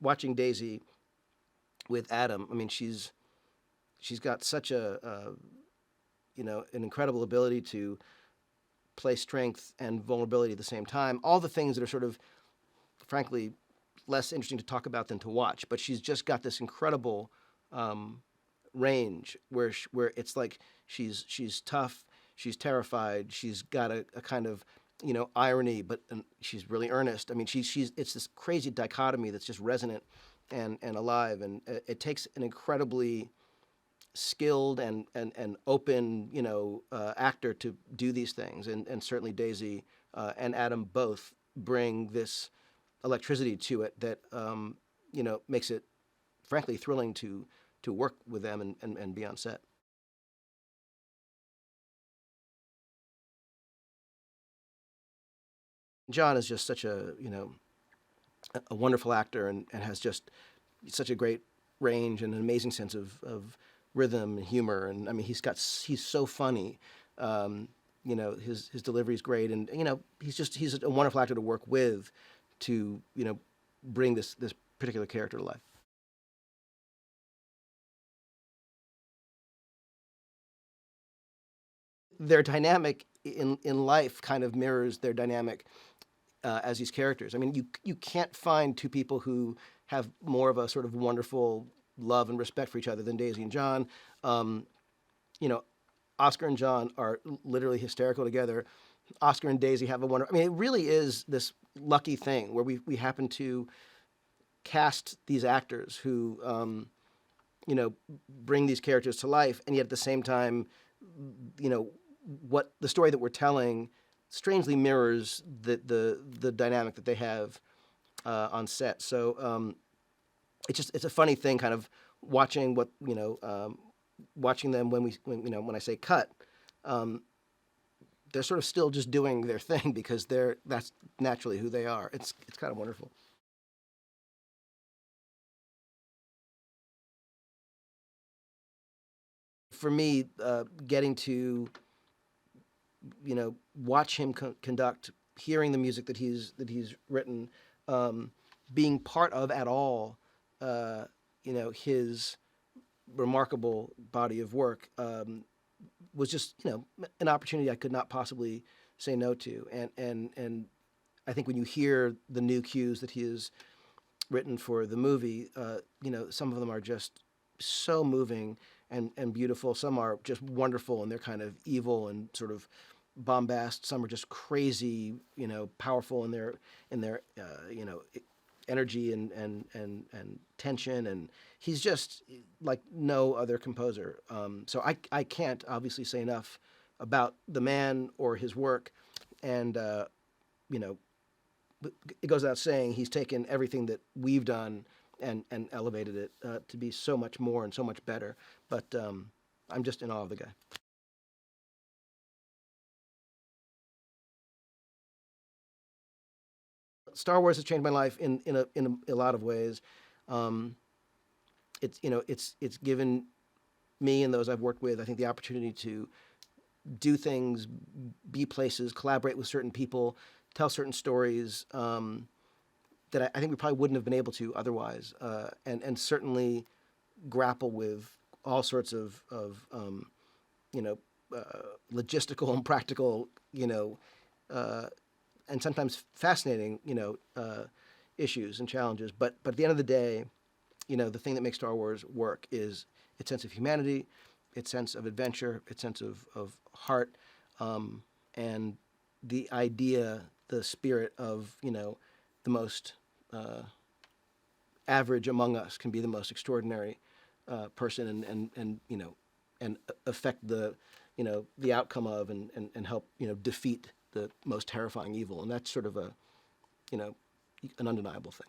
watching Daisy with Adam, I mean, she's got such an incredible ability to play strength and vulnerability at the same time. All the things that are sort of, frankly, less interesting to talk about than to watch. But she's just got this incredible range where it's like she's tough, she's terrified, she's got a kind of irony, but she's really earnest. I mean, it's this crazy dichotomy that's just resonant and alive, and it takes an incredibly skilled and open actor to do these things, and certainly Daisy and Adam both bring this electricity to it that makes it frankly thrilling to work with them and be on set. John is just such a wonderful actor and has just such a great range and an amazing sense of rhythm and humor, and I mean he's so funny. His delivery is great, and he's a wonderful actor to work with to bring this particular character to life. Their dynamic in life kind of mirrors their dynamic as these characters. I mean, you can't find two people who have more of a sort of wonderful love and respect for each other than Daisy and John. Oscar and John are literally hysterical together. Oscar and Daisy have a wonderful. I mean, it really is this lucky thing where we happen to cast these actors who bring these characters to life, and yet at the same time, what the story that we're telling strangely mirrors the dynamic that they have on set. So it's a funny thing, kind of watching watching them when I say cut, they're sort of still just doing their thing because that's naturally who they are. It's kind of wonderful. For me, getting to watch him conduct, hearing the music that he's written, being part of at all, his remarkable body of work was just an opportunity I could not possibly say no to, and I think when you hear the new cues that he has written for the movie, some of them are just so moving and beautiful. Some are just wonderful and they're kind of evil and sort of bombast. Some are just crazy, powerful in their energy and tension. And he's just like no other composer. So I can't obviously say enough about the man or his work. And it goes without saying he's taken everything that we've done and elevated it to be so much more and so much better. But I'm just in awe of the guy. Star Wars has changed my life in a lot of ways. It's given me and those I've worked with, I think, the opportunity to do things, be places, collaborate with certain people, tell certain stories that I think we probably wouldn't have been able to otherwise, and certainly grapple with all sorts of logistical and practical, and sometimes fascinating, issues and challenges. But at the end of the day, the thing that makes Star Wars work is its sense of humanity, its sense of adventure, its sense of heart, and the idea, the spirit of, the most average among us can be the most extraordinary person and affect the outcome of and help defeat the most terrifying evil, and that's sort of an undeniable thing.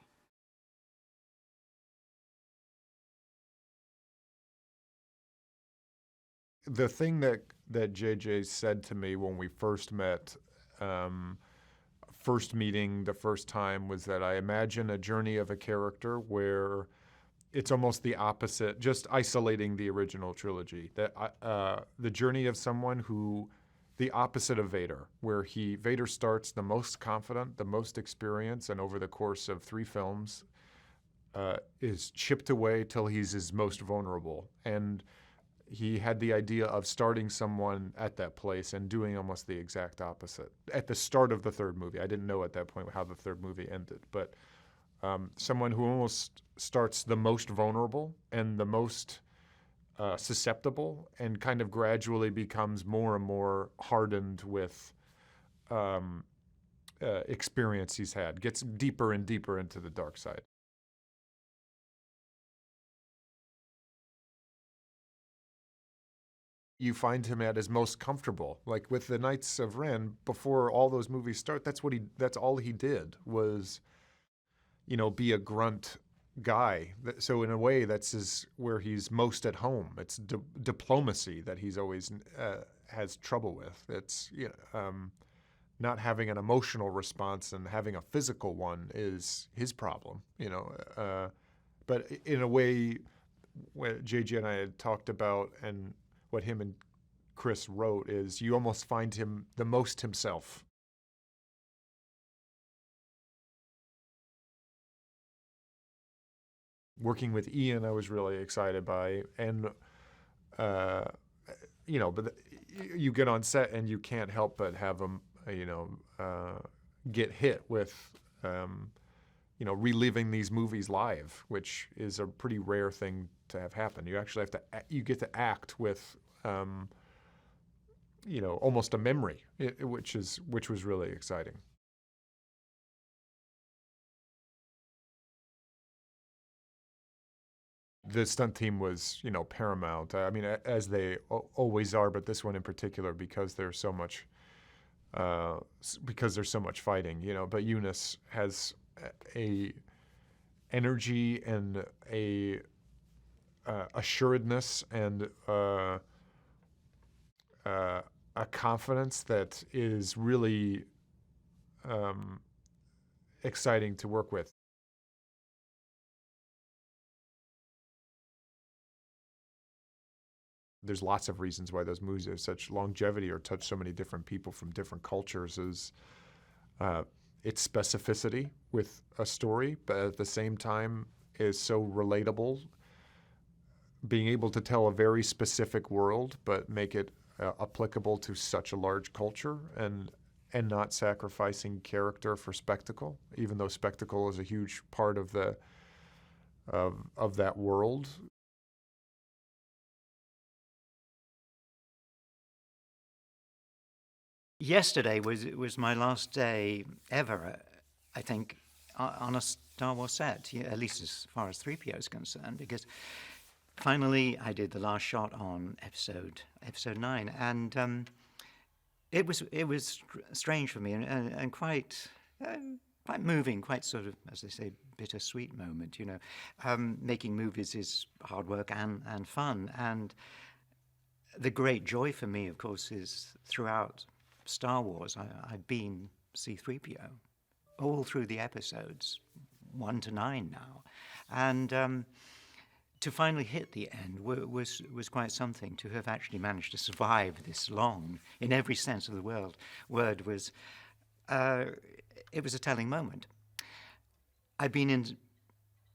The thing that JJ said to me when we first met, first meeting the first time, was that I imagine a journey of a character where it's almost the opposite, just isolating the original trilogy. That the journey of someone who, the opposite of Vader, where Vader starts the most confident, the most experienced, and over the course of 3 films is chipped away till he's his most vulnerable. And he had the idea of starting someone at that place and doing almost the exact opposite. At the start of the third movie, I didn't know at that point how the third movie ended, but someone who almost starts the most vulnerable and the most susceptible and kind of gradually becomes more and more hardened with experience he's had, gets deeper and deeper into the dark side. You find him at his most comfortable. Like with the Knights of Ren, before all those movies start, that's all he did was, be a grunt guy. So in a way, that's where he's most at home. It's diplomacy that he's always has trouble with. It's not having an emotional response and having a physical one is his problem. But in a way, what JJ and I had talked about and what him and Chris wrote is you almost find him the most himself. Working with Ian, I was really excited by, and but you get on set and you can't help but have him, get hit with, reliving these movies live, which is a pretty rare thing to have happen. You actually you get to act with, almost a memory, which was really exciting. The stunt team was, paramount. I mean, as they always are, but this one in particular because there's so much fighting, But Joonas has a energy and a assuredness and a confidence that is really exciting to work with. There's lots of reasons why those movies have such longevity or touch so many different people from different cultures is its specificity with a story, but at the same time is so relatable, being able to tell a very specific world but make it applicable to such a large culture and not sacrificing character for spectacle, even though spectacle is a huge part of that world. Yesterday was my last day ever, I think, on a Star Wars set, at least as far as 3PO is concerned, because finally I did the last shot on episode 9, and it was strange for me and quite moving, quite sort of, as they say, bittersweet moment. Making movies is hard work and fun, and the great joy for me, of course, is throughout Star Wars, I've been C-3PO all through the episodes, 1 to 9 now. And to finally hit the end was quite something. To have actually managed to survive this long, in every sense of the word, was it was a telling moment. I've been in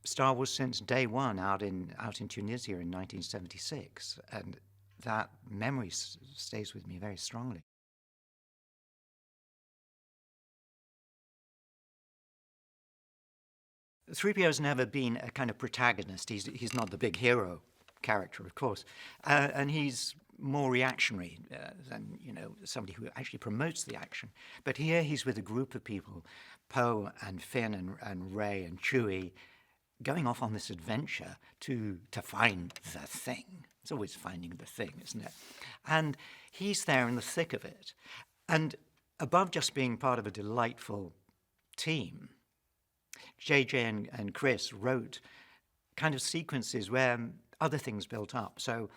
Star Wars since day one, out in Tunisia in 1976, and that memory stays with me very strongly. 3PO's never been a kind of protagonist. He's not the big hero character, of course, and he's more reactionary than somebody who actually promotes the action. But here he's with a group of people, Poe and Finn and Rey and Chewie, going off on this adventure to find the thing. It's always finding the thing, isn't it? And he's there in the thick of it. And above just being part of a delightful team, JJ and Chris wrote kind of sequences where other things built up. So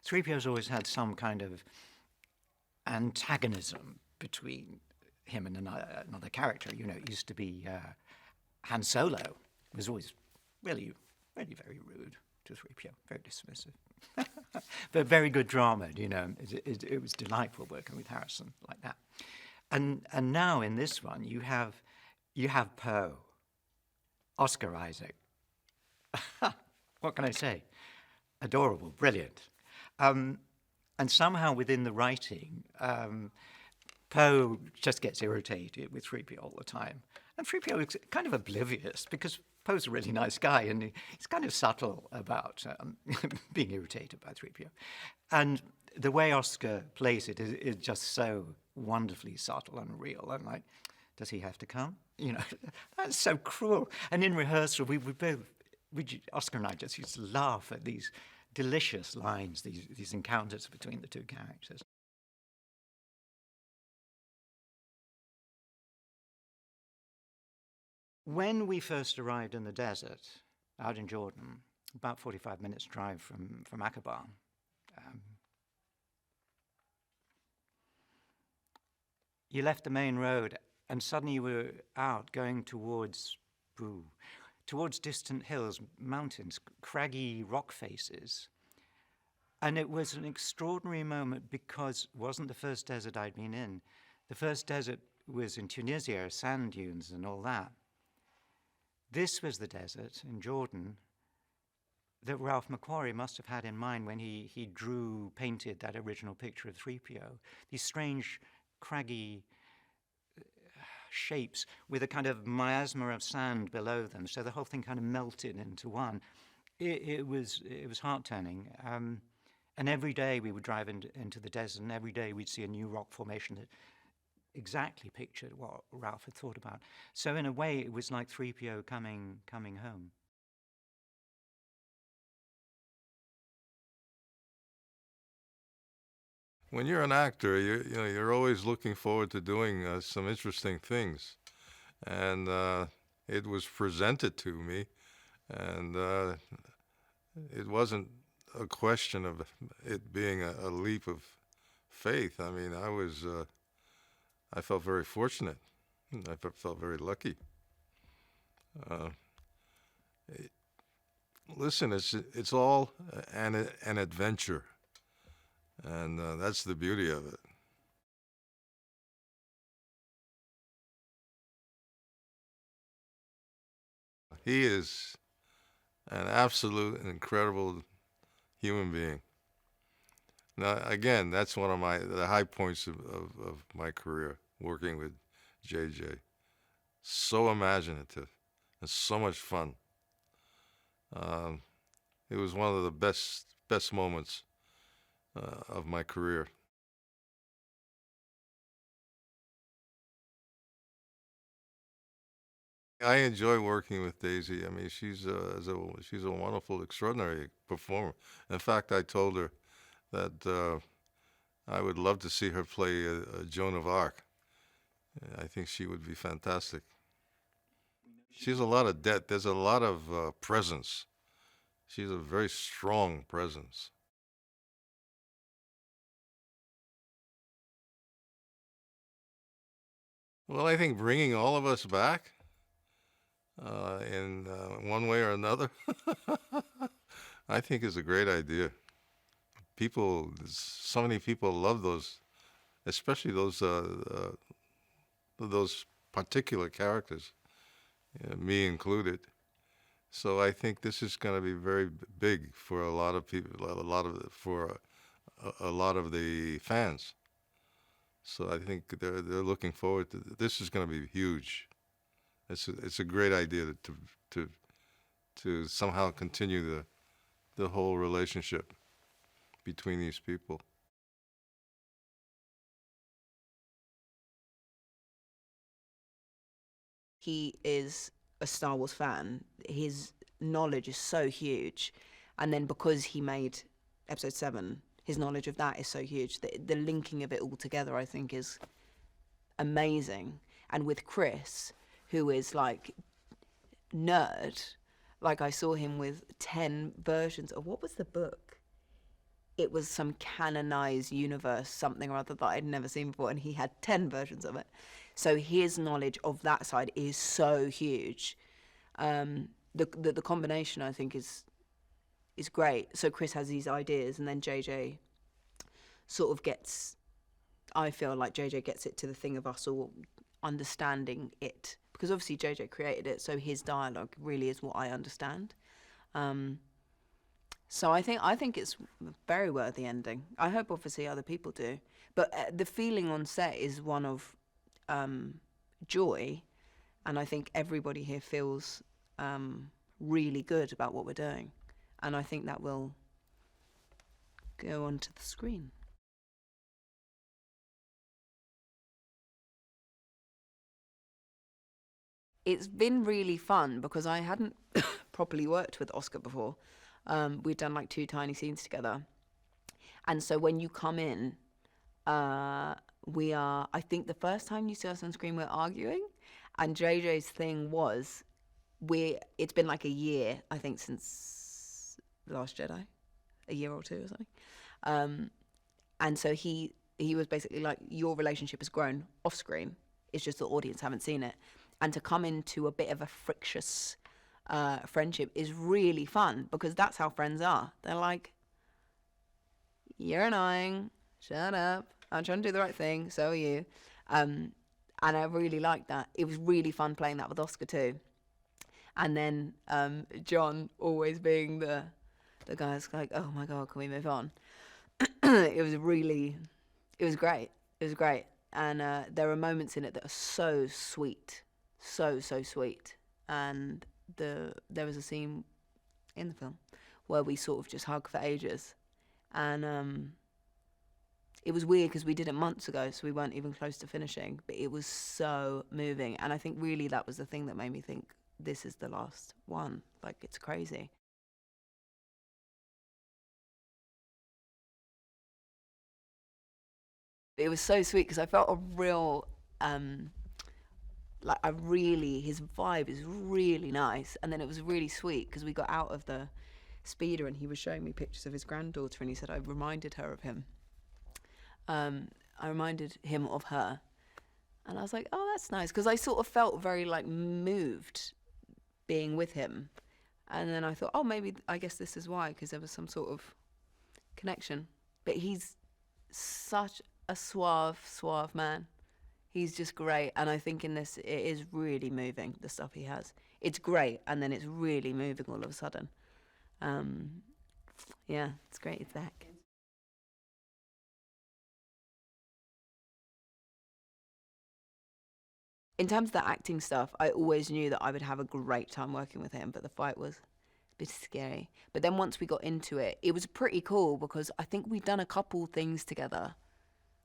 3PO's always had some kind of antagonism between him and another character. It used to be Han Solo was always really, really very rude to 3PO, very dismissive. But very good drama, It was delightful working with Harrison like that. And now in this one, you have Poe, Oscar Isaac, What can I say? Adorable, brilliant. And somehow within the writing, Poe just gets irritated with 3PO all the time. And 3PO is kind of oblivious because Poe's a really nice guy and he's kind of subtle about being irritated by 3PO. And the way Oscar plays it is just so wonderfully subtle and real. I'm like, does he have to come? You know, that's so cruel. And in rehearsal, Oscar and I just used to laugh at these delicious lines, these encounters between the two characters. When we first arrived in the desert, out in Jordan, about 45 minutes drive from Aqaba, you left the main road and suddenly you were out going towards distant hills, mountains, craggy rock faces. And it was an extraordinary moment because it wasn't the first desert I'd been in. The first desert was in Tunisia, sand dunes and all that. This was the desert in Jordan that Ralph McQuarrie must have had in mind when he painted that original picture of 3PO. These strange, craggy shapes with a kind of miasma of sand below them, so the whole thing kind of melted into one. It was heart-turning. And every day we would drive into the desert, and every day we'd see a new rock formation that exactly pictured what Ralph had thought about. So in a way, it was like 3PO coming home. When you're an actor, you're always looking forward to doing some interesting things, and it was presented to me, and it wasn't a question of it being a leap of faith. I mean, I felt very fortunate. I felt very lucky. Listen, it's all an adventure. And that's the beauty of it. He is an absolute incredible human being. Now, again, that's one of the high points of my career, working with JJ. So imaginative and so much fun. It was one of the best moments of my career. I enjoy working with Daisy. I mean, she's a wonderful, extraordinary performer. In fact, I told her that I would love to see her play Joan of Arc. I think she would be fantastic. She's a lot of depth. There's a lot of presence. She's a very strong presence. Well, I think bringing all of us back in one way or another, I think is a great idea. So many people love those, especially those particular characters, me included. So I think this is going to be very big for a lot of people, for a lot of the fans. So I think they're looking forward to this. Is going to be huge. It's a great idea to somehow continue the whole relationship between these people. He is a Star Wars fan. His knowledge is so huge, and then because he made Episode 7. His knowledge of that is so huge. The linking of it all together, I think, is amazing. And with Chris, who is like nerd, like I saw him with 10 versions of, what was the book? It was some canonized universe, something or other that I'd never seen before, and he had 10 versions of it. So his knowledge of that side is so huge. The combination, I think, is great. So Chris has these ideas, and then JJ sort of gets, I feel like JJ gets it to the thing of us all understanding it. Because obviously JJ created it, so his dialogue really is what I understand. So I think it's a very worthy ending. I hope obviously other people do, but the feeling on set is one of joy, and I think everybody here feels really good about what we're doing, and I think that will go onto the screen. It's been really fun because I hadn't properly worked with Oscar before. We'd done like 2 tiny scenes together. And so when you come in, I think the first time you see us on screen, we're arguing. And JJ's thing was, it's been like a year, I think, since The Last Jedi, a year or 2 or something. And so he was basically like, your relationship has grown off screen. It's just the audience haven't seen it. And to come into a bit of a frictious friendship is really fun, because that's how friends are. They're like, you're annoying, shut up, I'm trying to do the right thing, so are you. And I really liked that. It was really fun playing that with Oscar too. And then John always being the guy that's like, oh my God, can we move on? It was great. It was great. And there are moments in it that are so sweet. So sweet. And there was a scene in the film where we sort of just hug for ages, and it was weird because we did it months ago, so we weren't even close to finishing, but it was so moving. And I think really that was the thing that made me think, this is the last one. Like, it's crazy. It was so sweet because I felt a real his vibe is really nice. And then it was really sweet because we got out of the speeder and he was showing me pictures of his granddaughter, and he said I reminded her of him. I reminded him of her. And I was like, oh, that's nice, because I sort of felt very like moved being with him. And then I thought, oh, maybe, I guess this is why, because there was some sort of connection. But he's such a suave man. He's just great, and I think in this, it is really moving, the stuff he has. It's great, and then it's really moving all of a sudden. Yeah, it's great, it's back. In terms of the acting stuff, I always knew that I would have a great time working with him, but the fight was a bit scary. But then once we got into it, it was pretty cool, because I think we'd done a couple things together.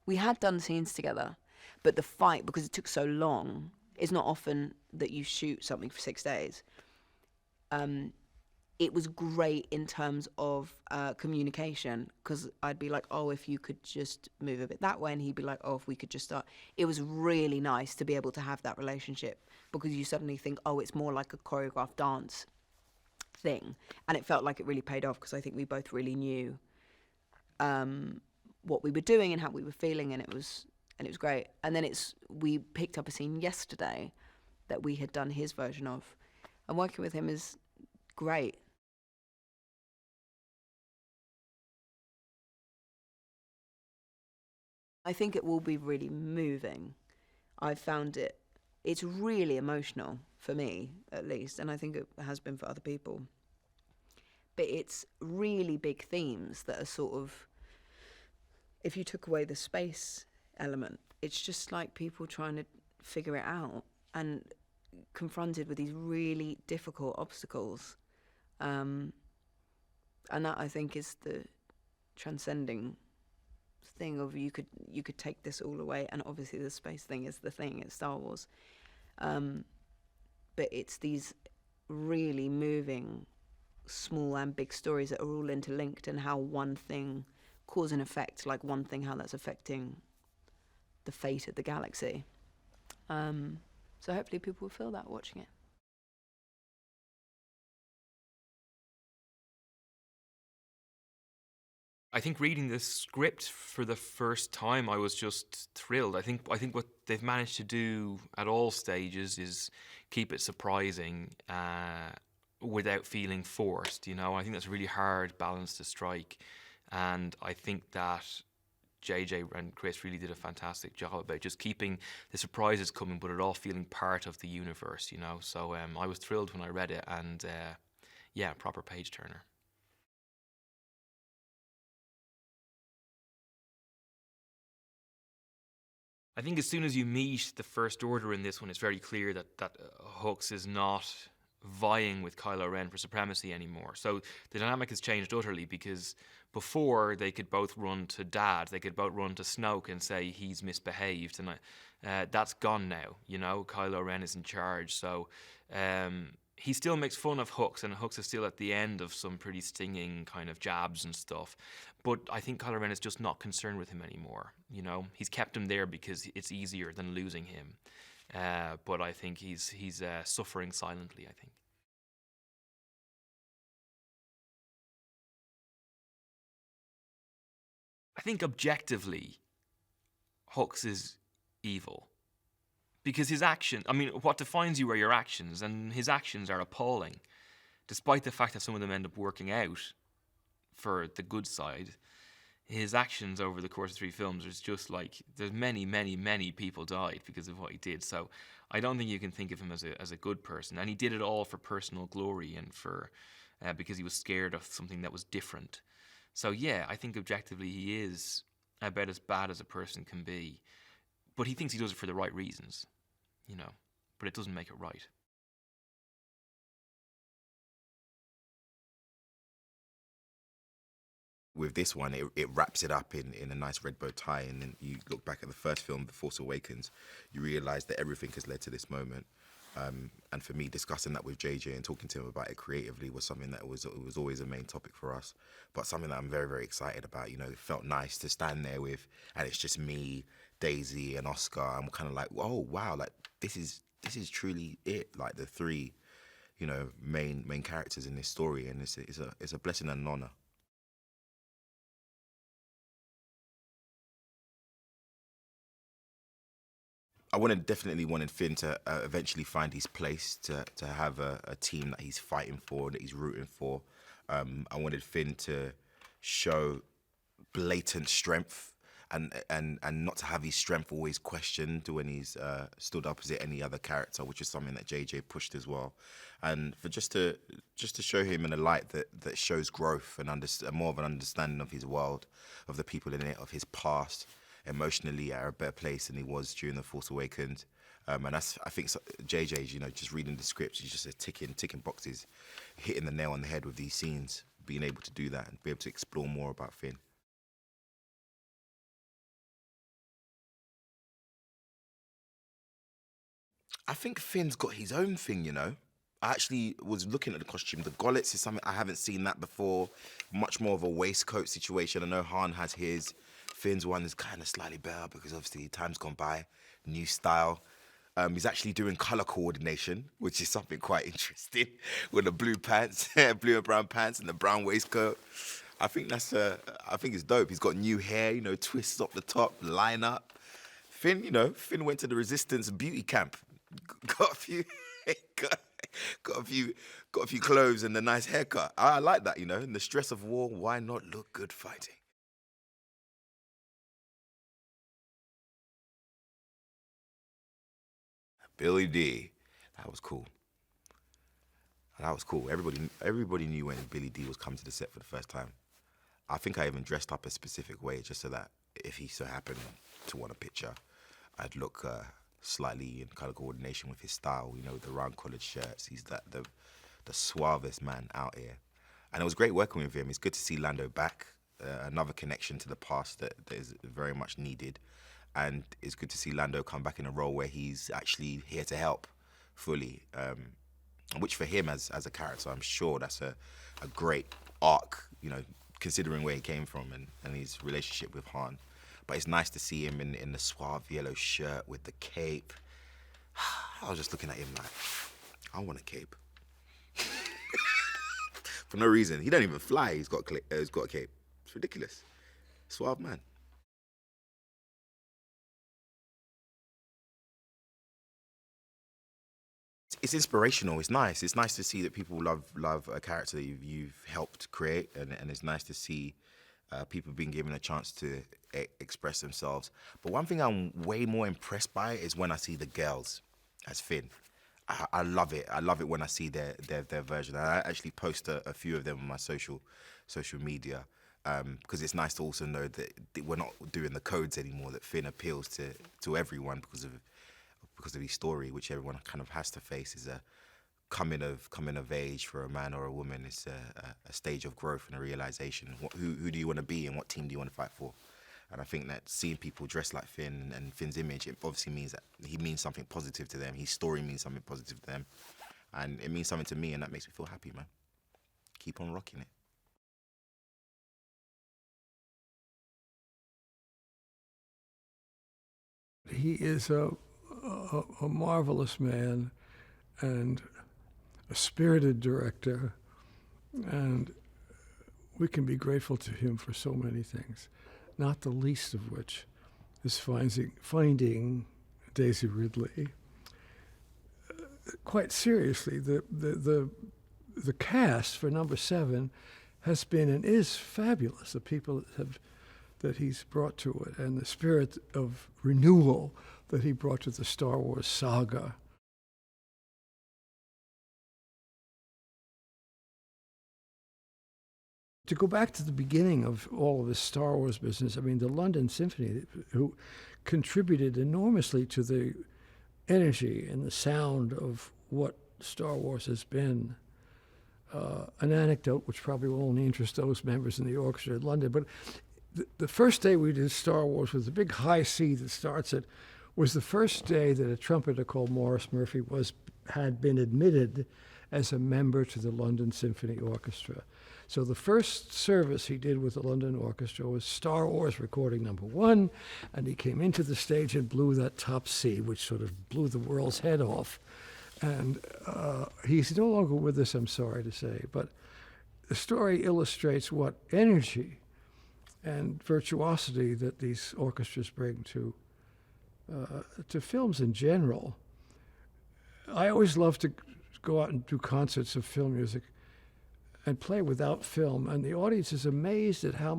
We had done scenes together. But the fight, because it took so long, it's not often that you shoot something for 6 days. It was great in terms of communication, because I'd be like, oh, if you could just move a bit that way, and he'd be like, oh, if we could just start. It was really nice to be able to have that relationship, because you suddenly think, oh, it's more like a choreographed dance thing. And it felt like it really paid off, because I think we both really knew what we were doing and how we were feeling, and it was great. And then we picked up a scene yesterday that we had done his version of, and working with him is great. I think it will be really moving. I found it's really emotional for me, at least, and I think it has been for other people. But it's really big themes that are sort of, if you took away the space element, it's just like people trying to figure it out and confronted with these really difficult obstacles. And that, I think, is the transcending thing of you could take this all away, and obviously the space thing is the thing, it's Star Wars. But it's these really moving small and big stories that are all interlinked, and how one thing cause and effect, like one thing, how that's affecting the fate of the galaxy. So hopefully people will feel that watching it. I think reading the script for the first time, I was just thrilled. I think what they've managed to do at all stages is keep it surprising without feeling forced. You know, I think that's a really hard balance to strike, and I think that JJ and Chris really did a fantastic job about just keeping the surprises coming, but it all feeling part of the universe. You know, so I was thrilled when I read it, and yeah, proper page turner. I think as soon as you meet the First Order in this one, it's very clear that Hux is not vying with Kylo Ren for supremacy anymore. So the dynamic has changed utterly, because before they could both run to Dad, they could both run to Snoke and say he's misbehaved, and that's gone now. You know, Kylo Ren is in charge, so he still makes fun of Hux, and Hux is still at the end of some pretty stinging kind of jabs and stuff. But I think Kylo Ren is just not concerned with him anymore. You know, he's kept him there because it's easier than losing him. But I think he's suffering silently, I think. I think objectively, Hux is evil. Because his actions, I mean, what defines you are your actions, and his actions are appalling. Despite the fact that some of them end up working out for the good side, his actions over the course of 3 films is just like, there's many, many, many people died because of what he did. So I don't think you can think of him as a good person. And he did it all for personal glory and for because he was scared of something that was different. So yeah, I think objectively he is about as bad as a person can be. But he thinks he does it for the right reasons, you know. But it doesn't make it right. With this one, it wraps it up in a nice red bow tie, and then you look back at the first film, The Force Awakens, you realise that everything has led to this moment. And for me, discussing that with JJ and talking to him about it creatively was something that was always a main topic for us, but something that I'm very, very excited about. You know, it felt nice to stand there with, and it's just me, Daisy, and Oscar. I'm kind of like, oh wow, like this is truly it. Like the 3, you know, main characters in this story, and it's a blessing and an honor. Definitely wanted Finn to eventually find his place, to have a team that he's fighting for, that he's rooting for. I wanted Finn to show blatant strength and not to have his strength always questioned when he's stood opposite any other character, which is something that JJ pushed as well. And for just to show him in a light that shows growth and more of an understanding of his world, of the people in it, of his past, emotionally at a better place than he was during The Force Awakens. And that's, I think, JJ's, you know, just reading the scripts, he's just ticking boxes, hitting the nail on the head with these scenes, being able to do that and be able to explore more about Finn. I think Finn's got his own thing, you know. I actually was looking at the costume. The gollets is something I haven't seen that before. Much more of a waistcoat situation. I know Han has his. Finn's one is kind of slightly better because obviously time's gone by, new style. He's actually doing color coordination, which is something quite interesting, with the blue pants, blue and brown pants, and the brown waistcoat. I think it's dope. He's got new hair, you know, twists up the top, line up. Finn went to the Resistance beauty camp, got a few, got a few clothes and a nice haircut. I like that, you know. In the stress of war, why not look good fighting? Billy D, that was cool. Everybody knew when Billy D was coming to the set for the first time. I think I even dressed up a specific way just so that if he so happened to want a picture, I'd look slightly in color coordination with his style. You know, the round collared shirts. He's the suavest man out here, and it was great working with him. It's good to see Lando back. Another connection to the past that is very much needed. And it's good to see Lando come back in a role where he's actually here to help fully, which for him as a character, I'm sure that's a great arc, you know, considering where he came from and his relationship with Han. But it's nice to see him in the suave yellow shirt with the cape. I was just looking at him like, I want a cape. For no reason. He don't even fly, he's got a cape. It's ridiculous. Suave man. It's inspirational. It's nice. It's nice to see that people love a character that you've helped create, and it's nice to see people being given a chance to express themselves. But one thing I'm way more impressed by is when I see the girls as Finn. I love it. I love it when I see their version. I actually post a few of them on my social media because it's nice to also know that we're not doing the codes anymore. That Finn appeals to everyone because of his story, which everyone kind of has to face. Is a coming of age for a man or a woman. It's a stage of growth and a realization. Who do you want to be and what team do you want to fight for? And I think that seeing people dressed like Finn and Finn's image, it obviously means that he means something positive to them. His story means something positive to them. And it means something to me, and that makes me feel happy, man. Keep on rocking it. He is a marvelous man and a spirited director, and we can be grateful to him for so many things, not the least of which is finding Daisy Ridley. Quite seriously, the cast for number 7 has been and is fabulous. The people that he's brought to it, and the spirit of renewal that he brought to the Star Wars saga. To go back to the beginning of all of this Star Wars business, I mean, the London Symphony, who contributed enormously to the energy and the sound of what Star Wars has been. An anecdote which probably will only interest those members in the orchestra at London, but the first day we did Star Wars with the big high C that starts it was the first day that a trumpeter called Maurice Murphy had been admitted as a member to the London Symphony Orchestra. So the first service he did with the London Orchestra was Star Wars recording number 1, and he came into the stage and blew that top C, which sort of blew the world's head off. And he's no longer with us, I'm sorry to say, but the story illustrates what energy and virtuosity that these orchestras bring to films in general. I always love to go out and do concerts of film music and play without film, and the audience is amazed at how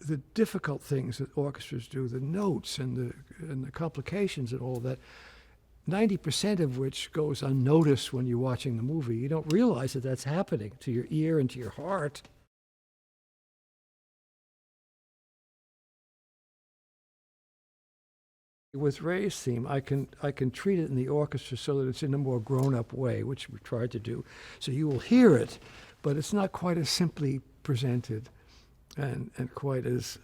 the difficult things that orchestras do, the notes and the complications and all of that, 90% of which goes unnoticed when you're watching the movie. You don't realize that that's happening to your ear and to your heart. With Ray's theme, I can treat it in the orchestra so that it's in a more grown-up way, which we tried to do. So you will hear it, but it's not quite as simply presented and quite as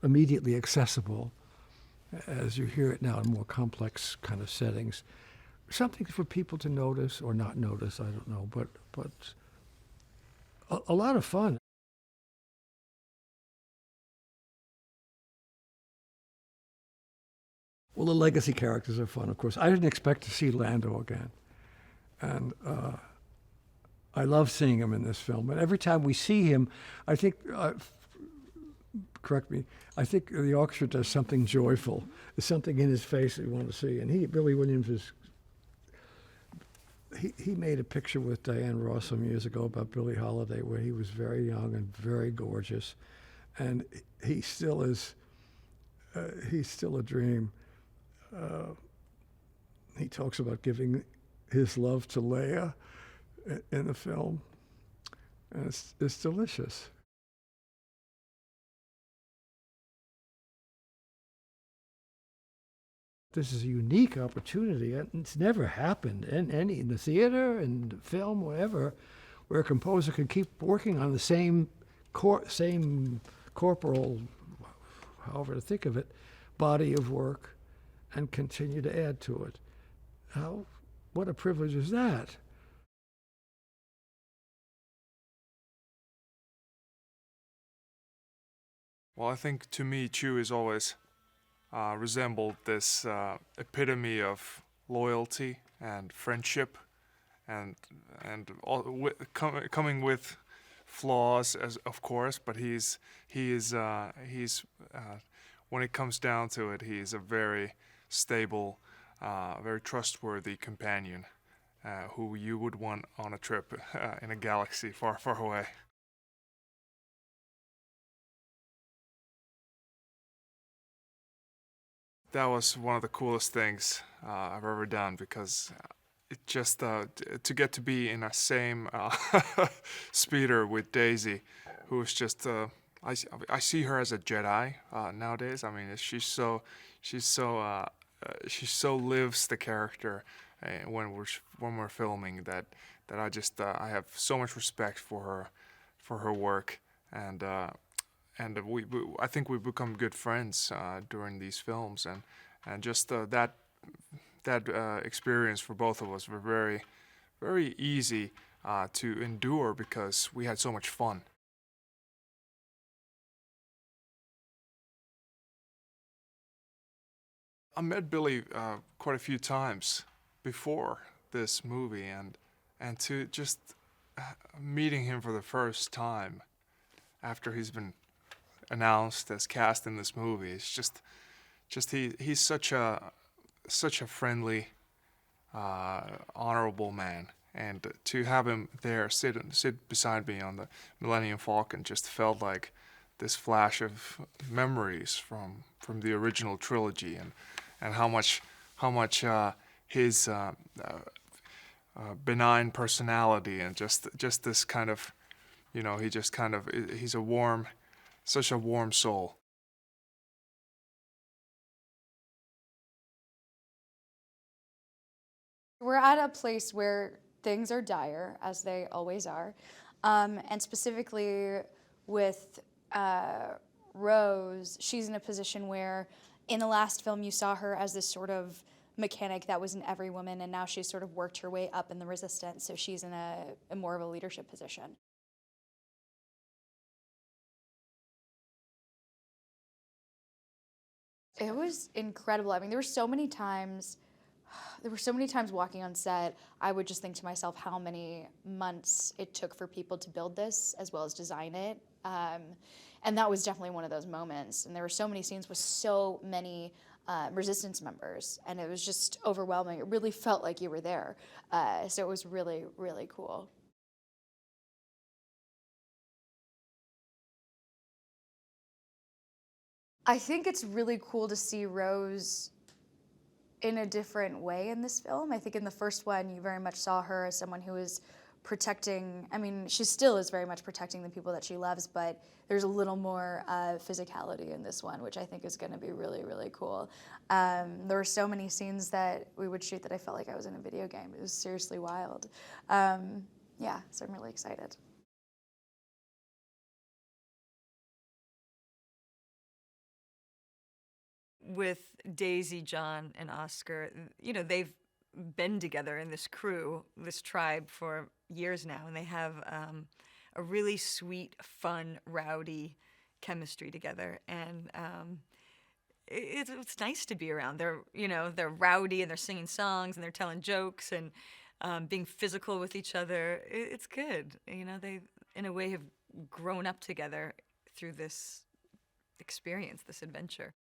immediately accessible as you hear it now in more complex kind of settings. Something for people to notice or not notice, I don't know, but a lot of fun. Well, the legacy characters are fun, of course. I didn't expect to see Lando again. And I love seeing him in this film. And every time we see him, I think, correct me, I think the orchestra does something joyful. There's something in his face that you want to see. And Billy Williams is, he made a picture with Diane Ross some years ago about Billie Holiday where he was very young and very gorgeous. And he still is, he's still a dream. He talks about giving his love to Leia in the film, and it's delicious. This is a unique opportunity, and it's never happened in the theater and film, whatever, where a composer can keep working on the same corporal, however to think of it, body of work, and continue to add to it. What a privilege is that? Well, I think to me, Chew has always resembled this epitome of loyalty and friendship, and coming with flaws, as of course. But he's when it comes down to it, he's a very stable, very trustworthy companion who you would want on a trip in a galaxy far, far away. that was one of the coolest things I've ever done, because it just to get to be in a same speeder with Daisy, who is just I see her as a Jedi nowadays. I mean, she so lives the character when we're filming that I just I have so much respect for her work, and I think we've become good friends during these films, and just that experience for both of us were very, very easy to endure because we had so much fun. I met Billy quite a few times before this movie, and to just meeting him for the first time after he's been announced as cast in this movie, it's just he's such a friendly, honorable man, and to have him there sit beside me on the Millennium Falcon just felt like this flash of memories from the original trilogy, and how much his benign personality and just this kind of, he's such a warm soul. We're at a place where things are dire, as they always are, and specifically with Rose, she's in a position where in the last film you saw her as this sort of mechanic that was in every woman, and now she's sort of worked her way up in the resistance, so she's in a more of a leadership position. It was incredible. I mean, there were so many times walking on set, I would just think to myself how many months it took for people to build this as well as design it. And that was definitely one of those moments. And there were so many scenes with so many resistance members, and it was just overwhelming. It really felt like you were there. So it was really, really cool. I think it's really cool to see Rose in a different way in this film. I think in the first one, you very much saw her as someone who was protecting, I mean, she still is very much protecting the people that she loves, but there's a little more physicality in this one, which I think is gonna be really, really cool. There were so many scenes that we would shoot that I felt like I was in a video game. It was seriously wild. Yeah, so I'm really excited. With Daisy, John, and Oscar, they've been together in this crew, this tribe, for years now, and they have a really sweet, fun, rowdy chemistry together, and it's nice to be around. They're rowdy, and they're singing songs, and they're telling jokes, and being physical with each other. It's good. They, in a way, have grown up together through this experience, this adventure.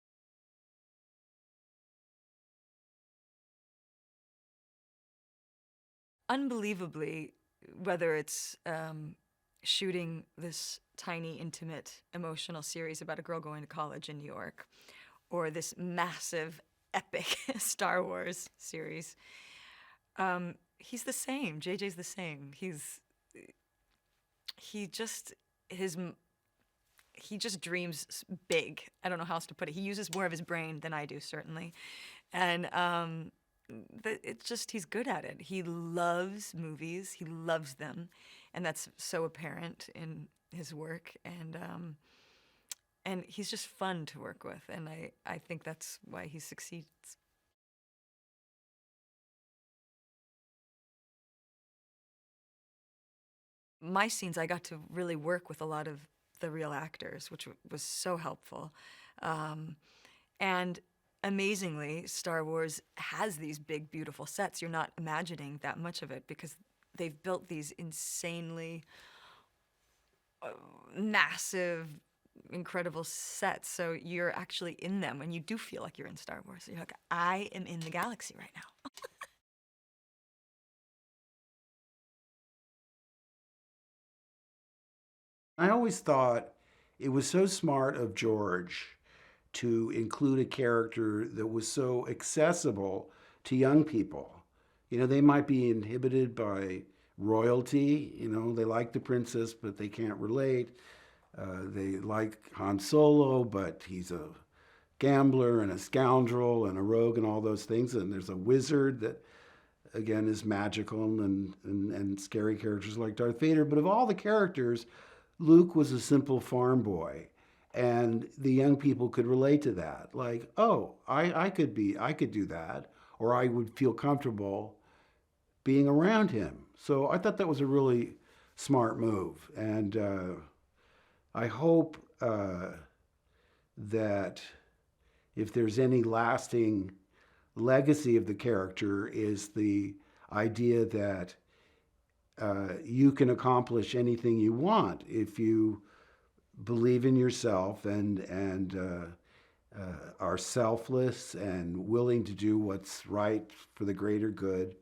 Unbelievably, whether it's shooting this tiny, intimate, emotional series about a girl going to college in New York, or this massive, epic Star Wars series, he's the same. JJ's the same. He just dreams big. I don't know how else to put it. He uses more of his brain than I do, certainly, and he's good at it. He loves movies. He loves them, and that's so apparent in his work. And he's just fun to work with, and I think that's why he succeeds. My scenes, I got to really work with a lot of the real actors, which was so helpful. And amazingly, Star Wars has these big, beautiful sets. You're not imagining that much of it because they've built these insanely massive, incredible sets. So you're actually in them, and you do feel like you're in Star Wars. You're like, I am in the galaxy right now. I always thought it was so smart of George to include a character that was so accessible to young people. You know, they might be inhibited by royalty. You know, they like the princess, but they can't relate. They like Han Solo, but he's a gambler and a scoundrel and a rogue and all those things. And there's a wizard that, again, is magical and scary characters like Darth Vader. But of all the characters, Luke was a simple farm boy. And the young people could relate to that. Like, oh, I could do that. Or I would feel comfortable being around him. So I thought that was a really smart move. And I hope that if there's any lasting legacy of the character is the idea that you can accomplish anything you want if you believe in yourself and are selfless and willing to do what's right for the greater good.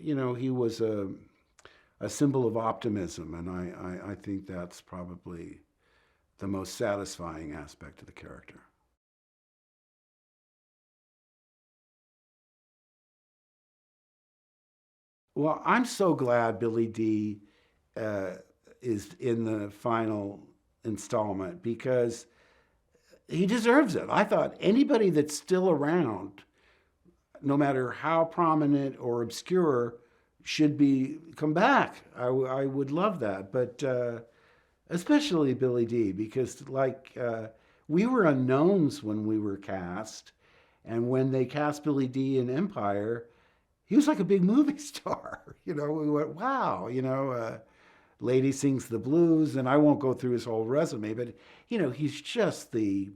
You know, he was a symbol of optimism, and I think that's probably the most satisfying aspect of the character. Well, I'm so glad Billy Dee is in the final installment because he deserves it. I thought anybody that's still around, no matter how prominent or obscure, should come back. I would love that, but especially Billy Dee, because we were unknowns when we were cast, and when they cast Billy Dee in Empire, he was like a big movie star. You know, we went, wow, you know, Lady Sings the Blues, and I won't go through his whole resume, but, you know, he's just the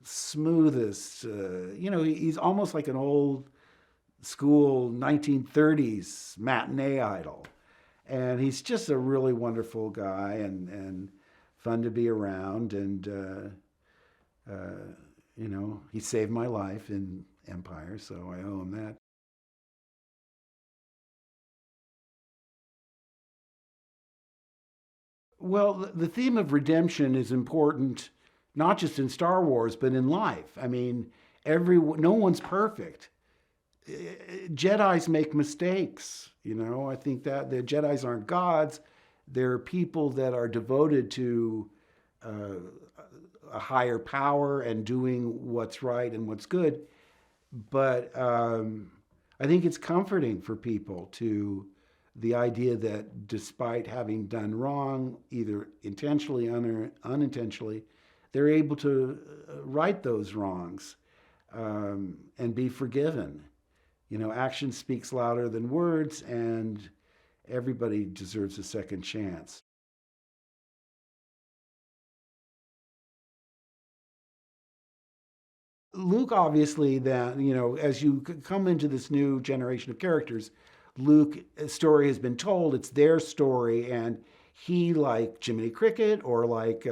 smoothest, you know, he's almost like an old school 1930s matinee idol. And he's just a really wonderful guy and fun to be around. And, you know, he saved my life in Empire, so I owe him that. Well, the theme of redemption is important, not just in Star Wars, but in life. I mean, no one's perfect. Jedis make mistakes, you know. I think that the Jedis aren't gods. They're people that are devoted to a higher power and doing what's right and what's good. But I think it's comforting for people to the idea that despite having done wrong, either intentionally or unintentionally, they're able to right those wrongs and be forgiven. You know, action speaks louder than words, and everybody deserves a second chance. Luke, obviously, that, you know, as you come into this new generation of characters, Luke's story has been told. It's their story, and he, like Jiminy Cricket or like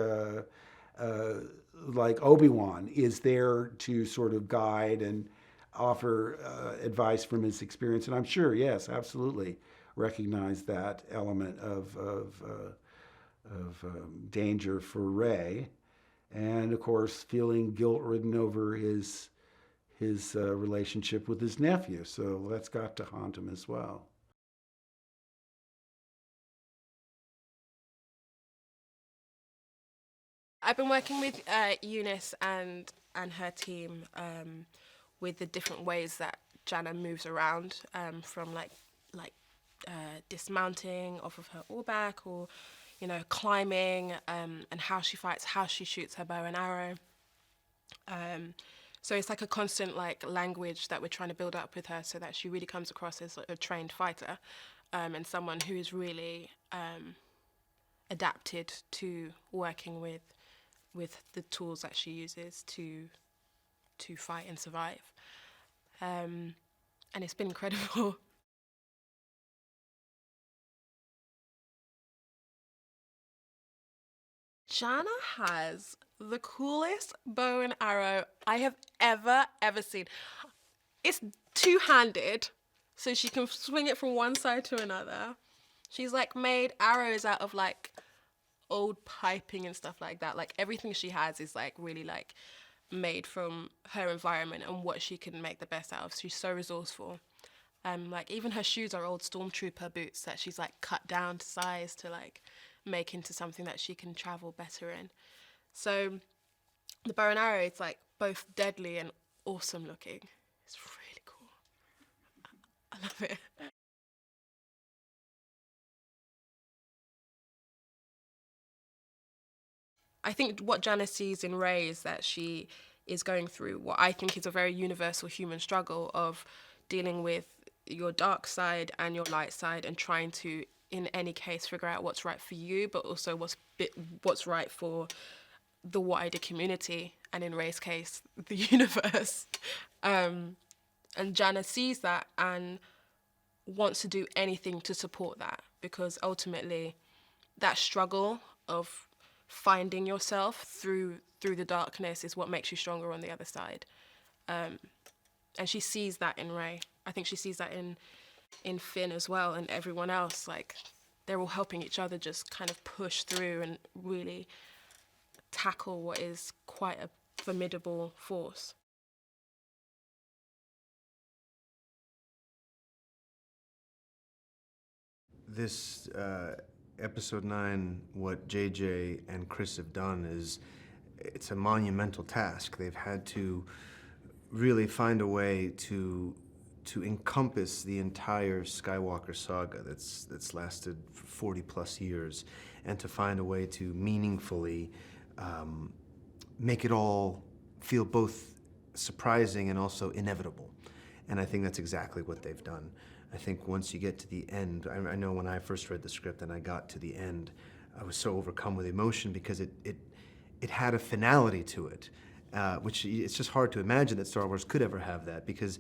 Obi-Wan, is there to sort of guide and offer advice from his experience. And I'm sure, yes, absolutely, recognize that element of danger for Rey, and of course feeling guilt-ridden over his relationship with his nephew. So that's got to haunt him as well. I've been working with Joonas and her team with the different ways that Jannah moves around, from like dismounting off of her oarback, or, you know, climbing, and how she fights, how she shoots her bow and arrow. So it's like a constant like language that we're trying to build up with her, so that she really comes across as a trained fighter, and someone who is really adapted to working with the tools that she uses to fight and survive. And it's been incredible. Jannah has the coolest bow and arrow I have ever seen. It's two-handed, so she can swing it from one side to another. She's like made arrows out of like old piping and stuff like that. Like everything she has is like really like made from her environment and what she can make the best out of. She's so resourceful. Like even her shoes are old stormtrooper boots that she's like cut down to size to like make into something that she can travel better in. So the bow and arrow, it's like both deadly and awesome looking. It's really cool. I love it. I think what Joonas sees in Rey is that she is going through what I think is a very universal human struggle of dealing with your dark side and your light side and trying to, in any case, figure out what's right for you, but also what's right for the wider community, and in Rey's case, the universe. And Joonas sees that and wants to do anything to support that, because ultimately that struggle of finding yourself through the darkness is what makes you stronger on the other side. And she sees that in Rey. I think she sees that in Finn as well, and everyone else. Like, they're all helping each other just kind of push through and really tackle what is quite a formidable force. This episode 9, what JJ and Chris have done it's a monumental task. They've had to really find a way to encompass the entire Skywalker saga that's lasted for 40 plus years, and to find a way to meaningfully make it all feel both surprising and also inevitable. And I think that's exactly what they've done. I think once you get to the end, I know when I first read the script and I got to the end, I was so overcome with emotion because it had a finality to it, which it's just hard to imagine that Star Wars could ever have that, because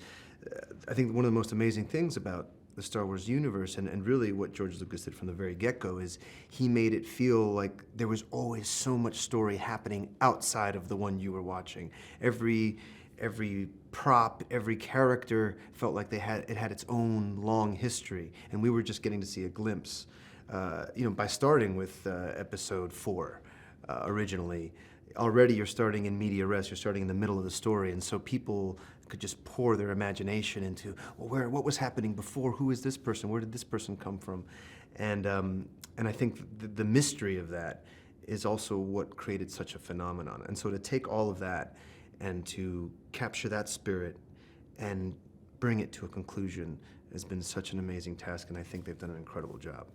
I think one of the most amazing things about the Star Wars universe, and really what George Lucas did from the very get-go, is he made it feel like there was always so much story happening outside of the one you were watching. Every prop, every character felt like it had its own long history, and we were just getting to see a glimpse. By starting with episode 4 originally, already you're starting in media res, you're starting in the middle of the story, and so people could just pour their imagination into, well, what was happening before? Who is this person? Where did this person come from? And I think the mystery of that is also what created such a phenomenon. And so to take all of that and to capture that spirit and bring it to a conclusion has been such an amazing task, and I think they've done an incredible job.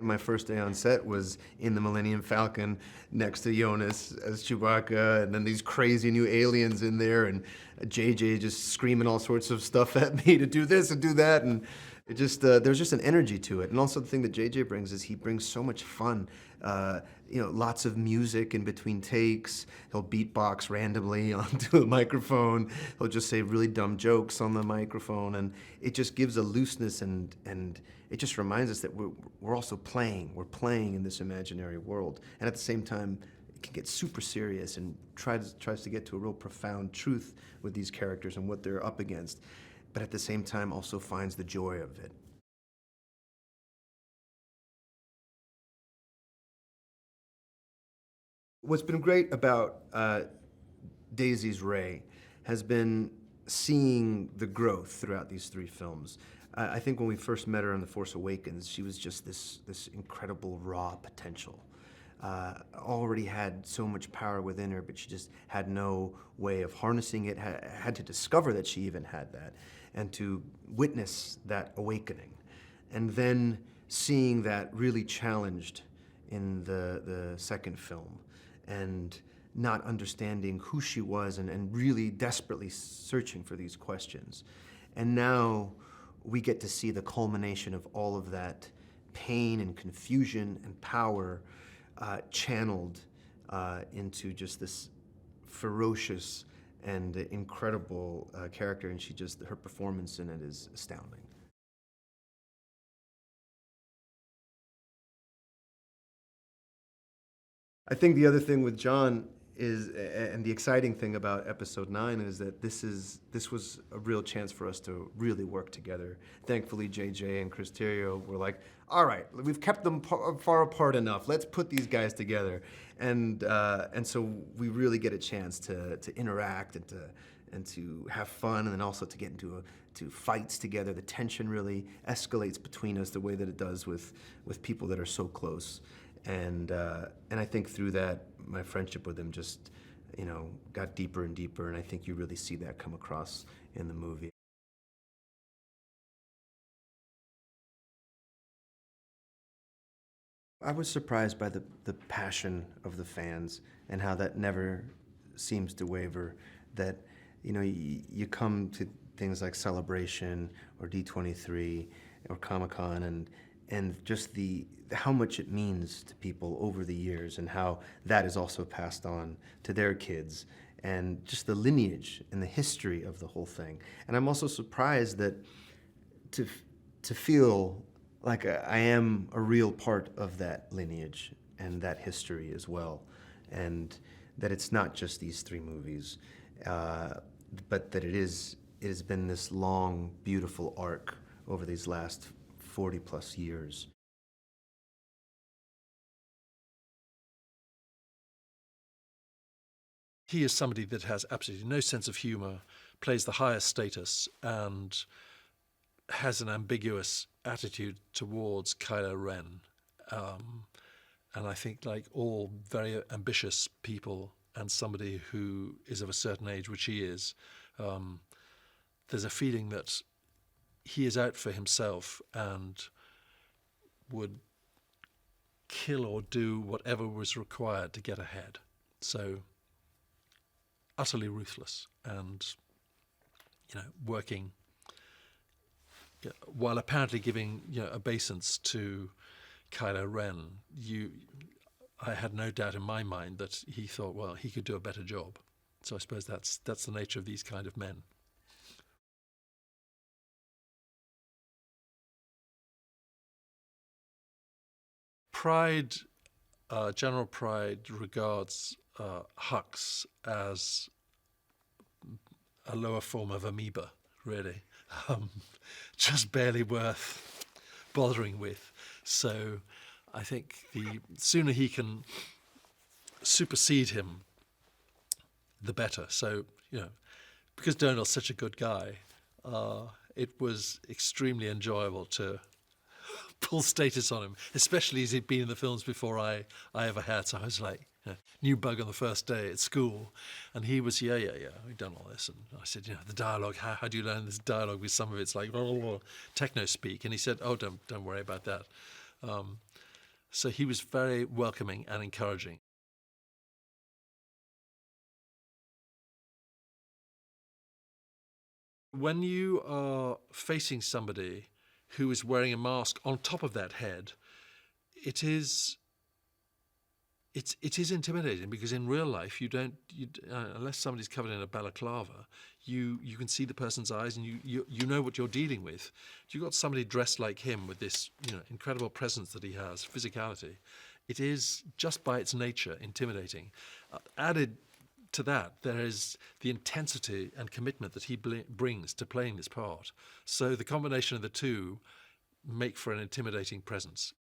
My first day on set was in the Millennium Falcon next to Joonas as Chewbacca, and then these crazy new aliens in there, and JJ just screaming all sorts of stuff at me to do this and do that, and it just there's just an energy to it. And also the thing that JJ brings is he brings so much fun. Lots of music in between takes. He'll beatbox randomly onto a microphone. He'll just say really dumb jokes on the microphone, and it just gives a looseness, and it just reminds us that we're also playing. We're playing in this imaginary world, and at the same time, it can get super serious and tries to get to a real profound truth with these characters and what they're up against, but at the same time also finds the joy of it. What's been great about Daisy's Rey has been seeing the growth throughout these 3 films. I think when we first met her in The Force Awakens, she was just this incredible raw potential. Already had so much power within her, but she just had no way of harnessing it, had to discover that she even had that, and to witness that awakening. And then seeing that really challenged in the second film, and not understanding who she was, and really desperately searching for these questions. And now we get to see the culmination of all of that pain and confusion and power channeled into just this ferocious and incredible character, and her performance in it is astounding. I think the other thing with John and the exciting thing about episode 9 is that this was a real chance for us to really work together. Thankfully, JJ and Chris Terrio were like, all right, we've kept them far apart enough. Let's put these guys together. And so we really get a chance to interact and to have fun, and then also to get into fights together. The tension really escalates between us the way that it does with people that are so close. And I think through that, my friendship with him just, got deeper and deeper, and I think you really see that come across in the movie. I was surprised by the passion of the fans and how that never seems to waver. That, you come to things like Celebration or D23 or Comic-Con and just how much it means to people over the years, and how that is also passed on to their kids, and just the lineage and the history of the whole thing. And I'm also surprised that to feel like I am a real part of that lineage and that history as well, and that it's not just these 3 movies, but that it has been this long, beautiful arc over these last 40 plus years. He is somebody that has absolutely no sense of humor, plays the highest status, and has an ambiguous attitude towards Kylo Ren. And I think, like all very ambitious people, and somebody who is of a certain age, which he is, there's a feeling that he is out for himself and would kill or do whatever was required to get ahead. So utterly ruthless and, working while apparently giving obeisance to Kylo Ren. I had no doubt in my mind that he thought, well, he could do a better job. So I suppose that's the nature of these kind of men. Pride, General Pride regards Hux as a lower form of amoeba, really. Just barely worth bothering with. So I think the sooner he can supersede him, the better. So, because Domhnall's such a good guy, it was extremely enjoyable to pull status on him, especially as he'd been in the films before I ever had. So I was like, new bug on the first day at school. And he was, yeah, we've done all this. And I said, the dialogue, how do you learn this dialogue? With some of it's like techno speak. And he said, oh, don't worry about that. So he was very welcoming and encouraging. When you are facing somebody who is wearing a mask on top of that head, it is intimidating, because in real life unless somebody's covered in a balaclava, you can see the person's eyes and you know what you're dealing with. You've got somebody dressed like him with this incredible presence that he has, physicality. It is, just by its nature, intimidating. Added to that, there is the intensity and commitment that he brings to playing this part. So the combination of the two make for an intimidating presence.